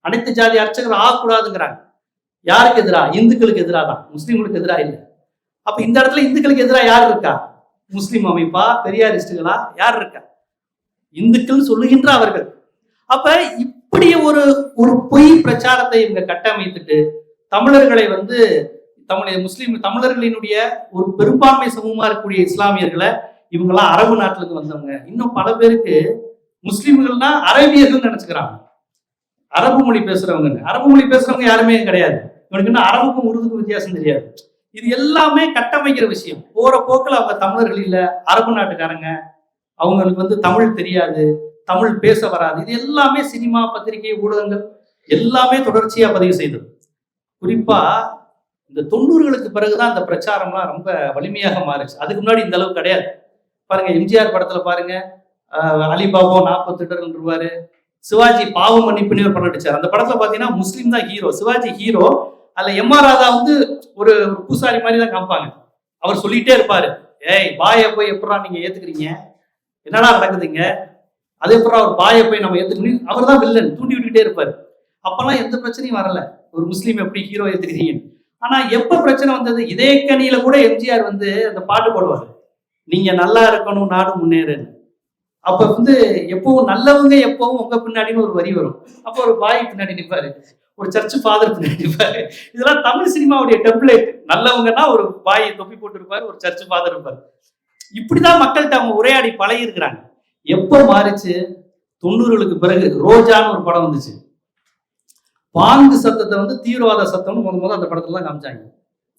அனைத்து ஜாதி அர்ச்சகர் ஆகக்கூடாதுங்கிறாங்க. யாருக்கு எதிரா? இந்துக்களுக்கு எதிராக தான், முஸ்லீம்களுக்கு எதிராக இல்லை. அப்ப இந்த இடத்துல இந்துக்களுக்கு எதிராக யார் இருக்கா? முஸ்லீம் அமைப்பா, பெரியாரிஸ்டுகளா, யார் இருக்கா? இந்துக்கள் சொல்லுகின்ற அவர்கள். அப்ப இப்படி ஒரு ஒரு பொய் பிரச்சாரத்தை இவங்க கட்டமைத்துட்டு தமிழர்களை தமிழர்களினுடைய ஒரு பெரும்பான்மை சமூகமா இருக்கக்கூடிய இஸ்லாமியர்களை இவங்கெல்லாம் அரபு நாட்டுல இருந்து வந்தவங்க. இன்னும் பல பேருக்கு முஸ்லீம்கள்னா அரேபியர்கள் நினைச்சுக்கிறாங்க, அரபு மொழி பேசுறவங்க. அரபு மொழி பேசுறவங்க யாருமே கிடையாது. இவனுக்கு இன்னும் அரபுக்கும் உருதுக்கும் வித்தியாசம் தெரியாது. இது எல்லாமே கட்டமைக்கிற விஷயம். போற போக்கில் அவங்க தமிழர்கள் இல்ல, அரபு நாட்டுக்காரங்க, அவங்களுக்கு தமிழ் தெரியாது, தமிழ் பேச வராது. இது எல்லாமே சினிமா, பத்திரிகை, ஊடகங்கள் எல்லாமே தொடர்ச்சியா பதிவு செய்தது. குறிப்பா இந்த 90களுக்கு பிறகுதான் இந்த பிரச்சாரம்லாம் ரொம்ப வலிமையாக மாறிச்சு. அதுக்கு முன்னாடி இந்த அளவுக்கு கிடையாது. பாருங்க, எம்ஜிஆர் படத்துல பாருங்க, அலிபாபா 40 திட்டர்ன்றுவாரு. சிவாஜி பாவ மன்னிப்புன்னு ஒரு படம் நடிச்சார். அந்த படத்துல பாத்தீங்கன்னா முஸ்லீம் தான் ஹீரோ, சிவாஜி ஹீரோ. அதுல எம்.ஆர். ராதா ஒரு பூசாரி மாதிரி தான் காமிப்பாங்க. அவர் சொல்லிட்டே இருப்பாரு, ஏய் பாய போய் எப்படா நீங்க ஏத்துக்கிறீங்க, என்னடா நடக்குதுங்க, அதே எப்படா ஒரு பாய போய் நம்ம ஏத்துக்கணும். அவர் தான் வில்லன், தூண்டி விட்டுக்கிட்டே இருப்பாரு. அப்பெல்லாம் எந்த பிரச்சனையும் வரல, ஒரு முஸ்லீம் எப்படி ஹீரோ ஏத்துக்கிறீங்க. ஆனா எப்ப பிரச்சனை வந்தது, இதே கனியில கூட எம்ஜிஆர் அந்த பாட்டு போடுவாரு, நீங்க நல்லா இருக்கணும் நாடு முன்னேறுன்னு. அப்ப எப்பவும் நல்லவங்க எப்பவும் உங்க பின்னாடின்னு ஒரு வரி வரும். அப்ப ஒரு பாய் பின்னாடி நிற்பாரு, ஒரு சர்ச் ஃபாதர் பின்னாடி நிற்பாரு. இதெல்லாம் தமிழ் சினிமாவுடைய டெம்ப்ளேட். நல்லவங்கன்னா ஒரு பாய் தொப்பி போட்டு இருப்பாரு, ஒரு சர்ச் ஃபாதர் இருப்பாரு. இப்படிதான் மக்கள்கிட்ட அவங்க உரையாடி பழகி இருக்கிறாங்க. எப்ப மாறிச்சு? 90களுக்கு பிறகு ரோஜான்னு ஒரு படம் வந்துச்சு. பாங்கு சத்தத்தை தீவிரவாத சத்தம்னு முதல்ல அந்த படத்துல தான் காமிச்சாங்க.